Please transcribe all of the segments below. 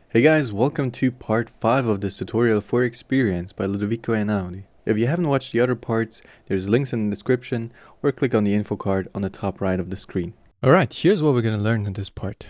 Hey guys, welcome to part 5 of this tutorial for Experience by Ludovico Einaudi. If you haven't watched the other parts, there's links in the description or click on the info card on the top right of the screen. Alright, here's what we're gonna learn in this part.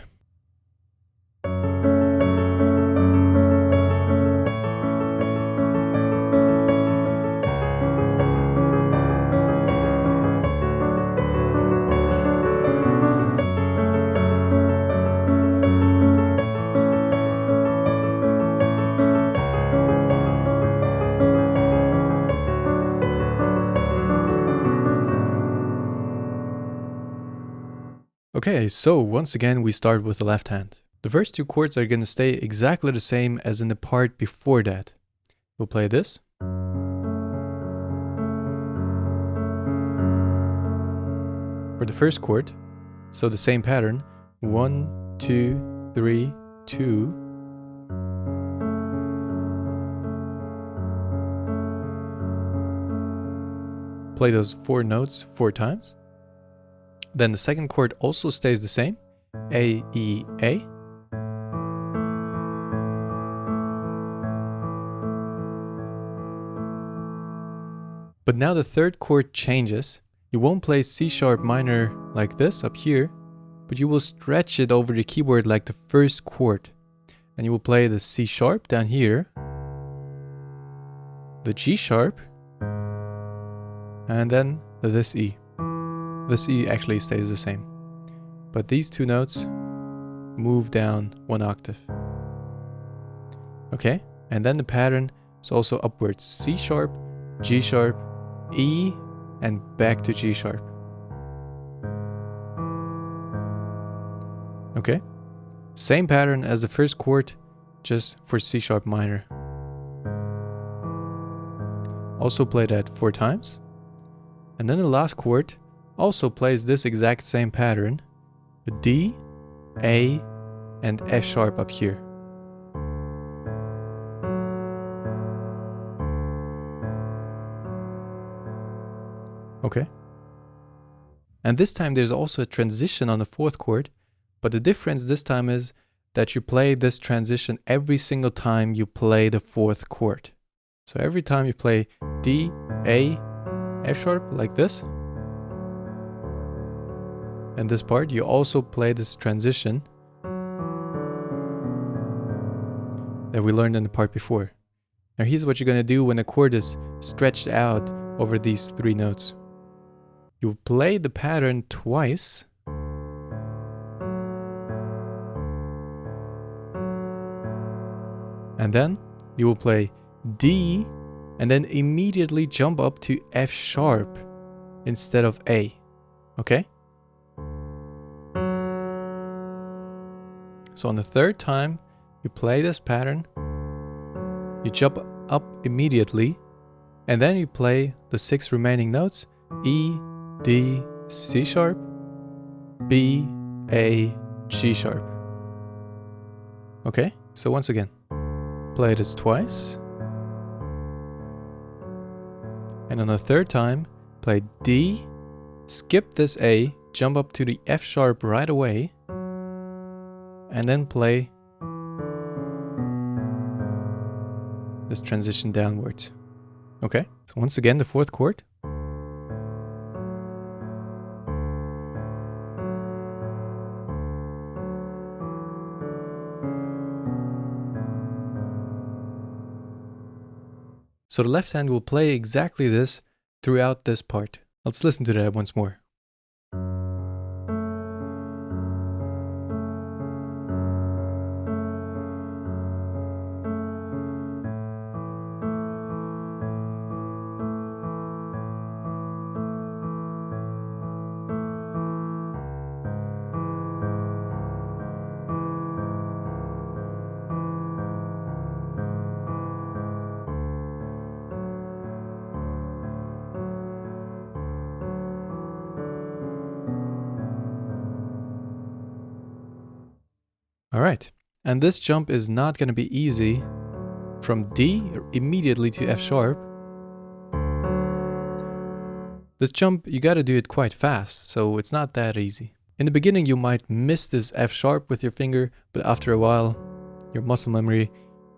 Okay, so once again we start with the left hand. The first two chords are going to stay exactly the same as in the part before that. We'll play this. For the first chord, so the same pattern, 1, 2, 3, 2. Play those 4 notes 4 times. Then the second chord also stays the same, A, E, A. But now the third chord changes. You won't play C sharp minor like this up here, but you will stretch it over the keyboard like the first chord. And you will play the C sharp down here, the G sharp, and then this E. This E actually stays the same, but these two notes move down 1 octave. Okay, and then the pattern is also upwards. C sharp, G sharp, E, and back to G sharp. Okay, same pattern as the first chord, just for C sharp minor. Also play that 4 times. And then the last chord also plays this exact same pattern, with D, A, and F sharp up here. Okay. And this time there's also a transition on the fourth chord, but the difference this time is that you play this transition every single time you play the fourth chord. So every time you play D, A, F sharp like this, and this part, you also play this transition that we learned in the part before. Now here's what you're going to do when a chord is stretched out over these 3 notes. You play the pattern twice, and then you will play D, and then immediately jump up to F sharp instead of A. Okay? So on the third time you play this pattern, you jump up immediately, and then you play the 6 remaining notes, E, D, C sharp, B, A, G sharp. Okay, so once again, play this twice. And on the third time, play D, skip this A, jump up to the F sharp right away, and then play this transition downwards. Okay, so once again the fourth chord. So the left hand will play exactly this throughout this part. Let's listen to that once more. Alright, and this jump is not going to be easy from D immediately to F sharp. This jump, you gotta do it quite fast, so it's not that easy. In the beginning you might miss this F sharp with your finger, but after a while your muscle memory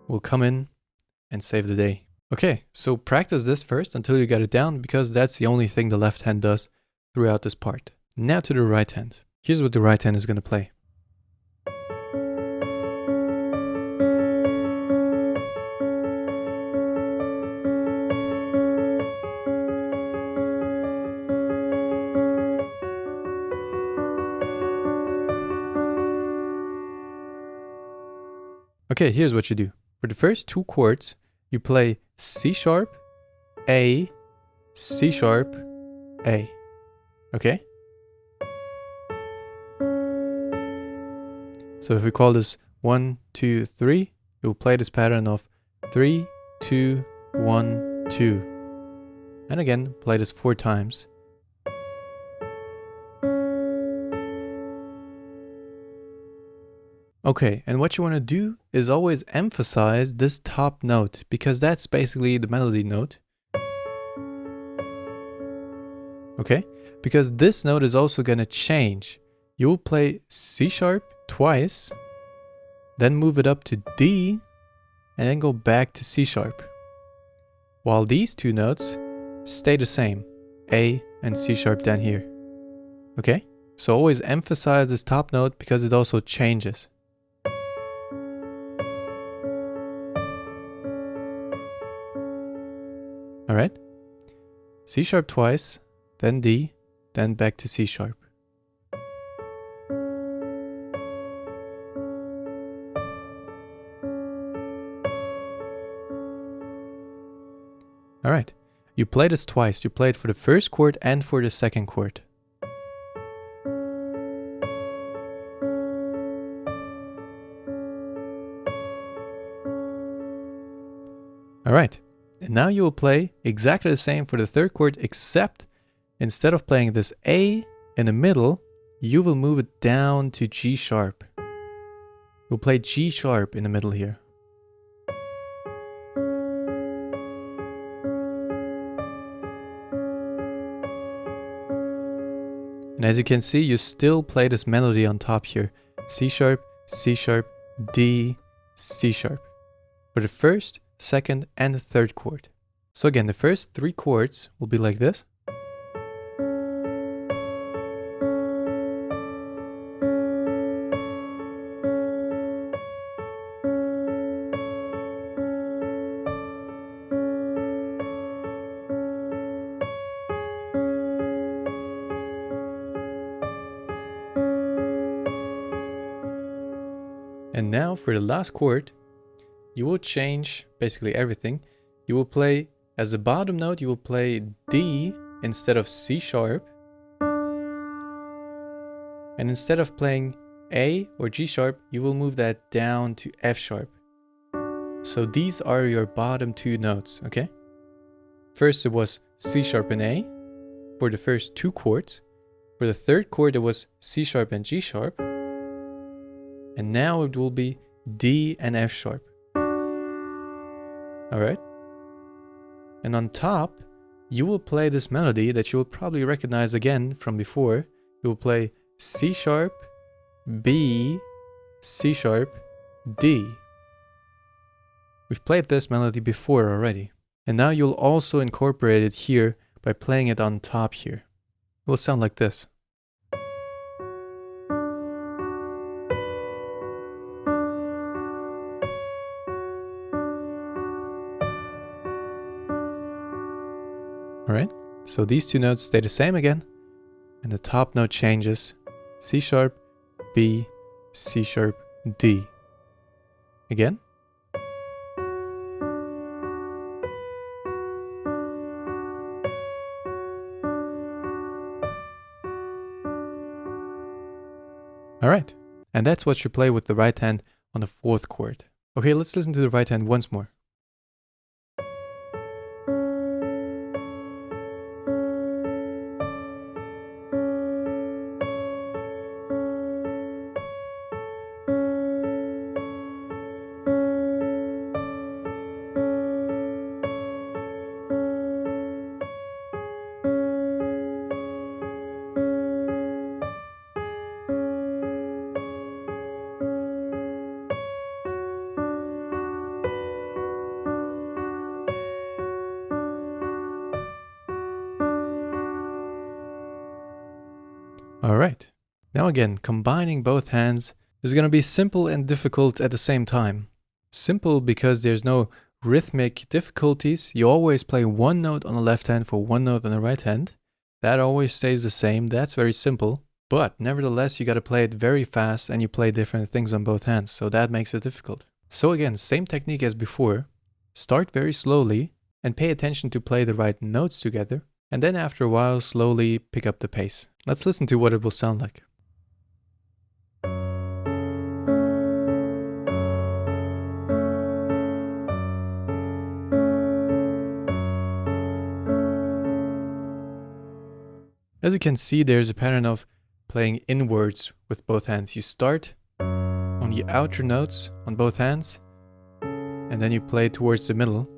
will come in and save the day. Okay, so practice this first until you get it down, because that's the only thing the left hand does throughout this part. Now to the right hand. Here's what the right hand is going to play. Okay, here's what you do. For the first two chords, you play C sharp, A, C sharp, A. Okay? So if we call this 1, 2, 3, you'll play this pattern of 3, 2, 1, 2. And again, play this 4 times. Okay, and what you want to do is always emphasize this top note, because that's basically the melody note. Okay, because this note is also going to change. You'll play C sharp twice, then move it up to D, and then go back to C sharp. While these two notes stay the same, A and C sharp down here. Okay, so always emphasize this top note because it also changes. Alright, C sharp twice, then D, then back to C sharp. Alright, you play this twice. You play it for the first chord and for the second chord. Alright, and now you will play exactly the same for the third chord, except instead of playing this A in the middle, you will move it down to G sharp. You'll play G sharp in the middle here. And as you can see, you still play this melody on top here. C sharp, D, C sharp. For the first, second, and the third chord. So again, the first 3 chords will be like this. And now for the last chord, you will change basically everything. You will play, as the bottom note, you will play D instead of C sharp. And instead of playing A or G sharp, you will move that down to F sharp. So these are your bottom 2 notes, okay? First it was C sharp and A for the first 2 chords. For the third chord it was C sharp and G sharp. And now it will be D and F sharp. Alright? And on top, you will play this melody that you will probably recognize again from before. You will play C sharp, B, C sharp, D. We've played this melody before already. And now you'll also incorporate it here by playing it on top here. It will sound like this. Alright, so these 2 notes stay the same again, and the top note changes. C sharp, B, C sharp, D. Again. Alright, and that's what you play with the right hand on the 4th chord. Okay, let's listen to the right hand once more. Alright. Now again, combining both hands is going to be simple and difficult at the same time. Simple because there's no rhythmic difficulties. You always play one note on the left hand for one note on the right hand. That always stays the same. That's very simple. But nevertheless, you got to play it very fast and you play different things on both hands. So that makes it difficult. So again, same technique as before. Start very slowly and pay attention to play the right notes together. And then after a while, slowly pick up the pace. Let's listen to what it will sound like. As you can see, there's a pattern of playing inwards with both hands. You start on the outer notes on both hands, and then you play towards the middle.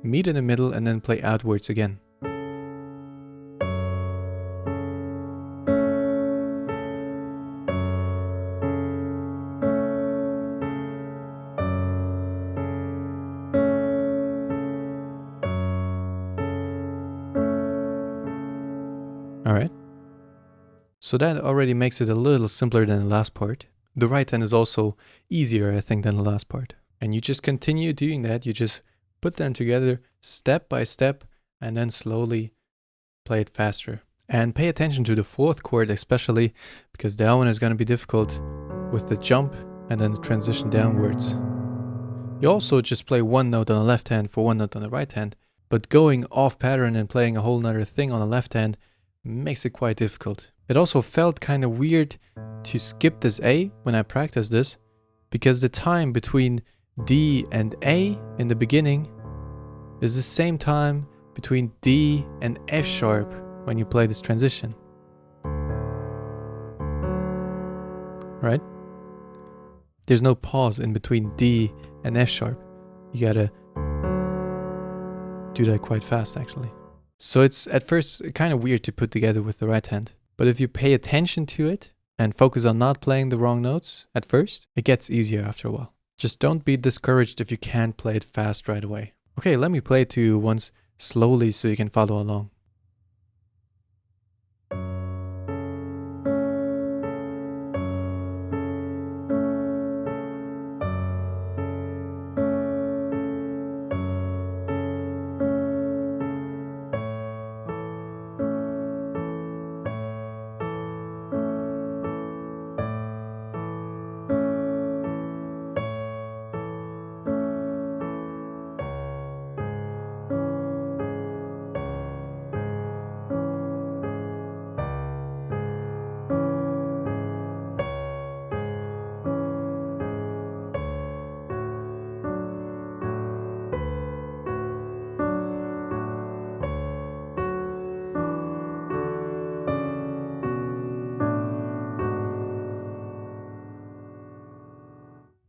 Meet in the middle and then play outwards again. Alright. So that already makes it a little simpler than the last part. The right hand is also easier, I think, than the last part. And you just continue doing that. You just put them together step by step and then slowly play it faster. And pay attention to the fourth chord especially, because that one is going to be difficult with the jump and then the transition downwards. You also just play one note on the left hand for one note on the right hand, but going off pattern and playing a whole nother thing on the left hand makes it quite difficult. It also felt kind of weird to skip this A when I practiced this, because the time between D and A in the beginning is the same time between D and F sharp when you play this transition. Right? There's no pause in between D and F sharp. You gotta do that quite fast actually. So it's at first kind of weird to put together with the right hand. But if you pay attention to it and focus on not playing the wrong notes at first, it gets easier after a while. Just don't be discouraged if you can't play it fast right away. Okay, let me play it to you once slowly so you can follow along.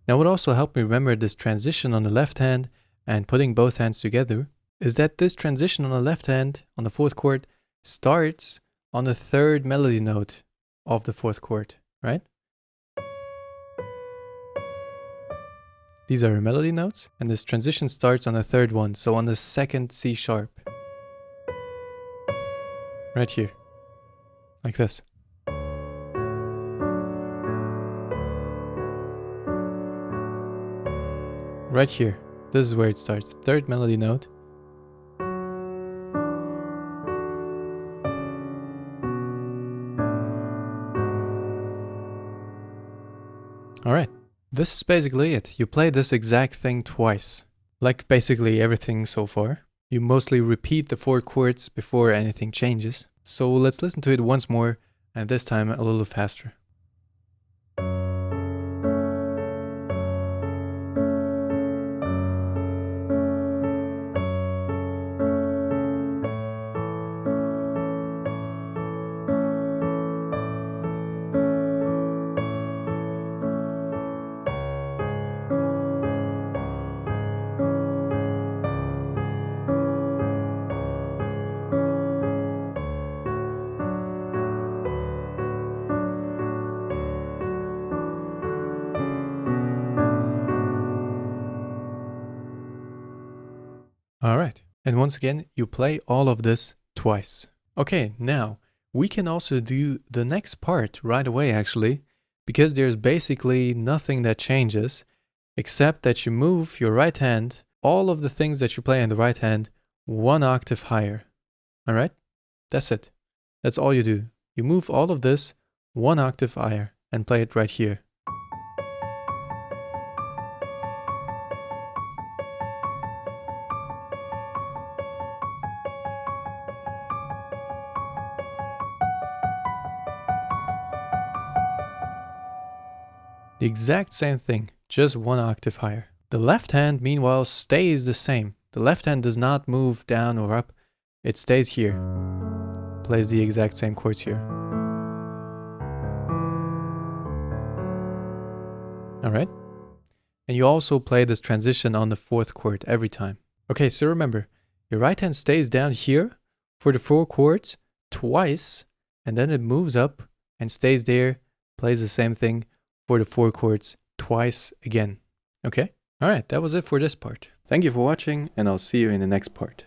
Now what also helped me remember this transition on the left hand and putting both hands together is that this transition on the left hand on the fourth chord starts on the third melody note of the fourth chord, right? These are melody notes and this transition starts on the third one, so on the second C sharp. Right here, like this. Right here, this is where it starts, third melody note. Alright, this is basically it. You play this exact thing twice. Like basically everything so far. You mostly repeat the four chords before anything changes. So let's listen to it once more, and this time a little faster. Alright, and once again, you play all of this twice. Okay, now, We can also do the next part right away actually, because there's basically nothing that changes except that you move your right hand, all of the things that you play in the right hand, 1 octave higher. All right? That's it. That's all you do. You move all of this 1 octave higher and play it right here. The exact same thing, just 1 octave higher. The left hand, meanwhile, stays the same. The left hand does not move down or up. It stays here. Plays the exact same chords here. Alright? And you also play this transition on the 4th chord every time. Okay, so remember, your right hand stays down here for the 4 chords twice, and then it moves up and stays there, plays the same thing for the 4 chords twice again. Okay? Alright, that was it for this part. Thank you for watching, and I'll see you in the next part.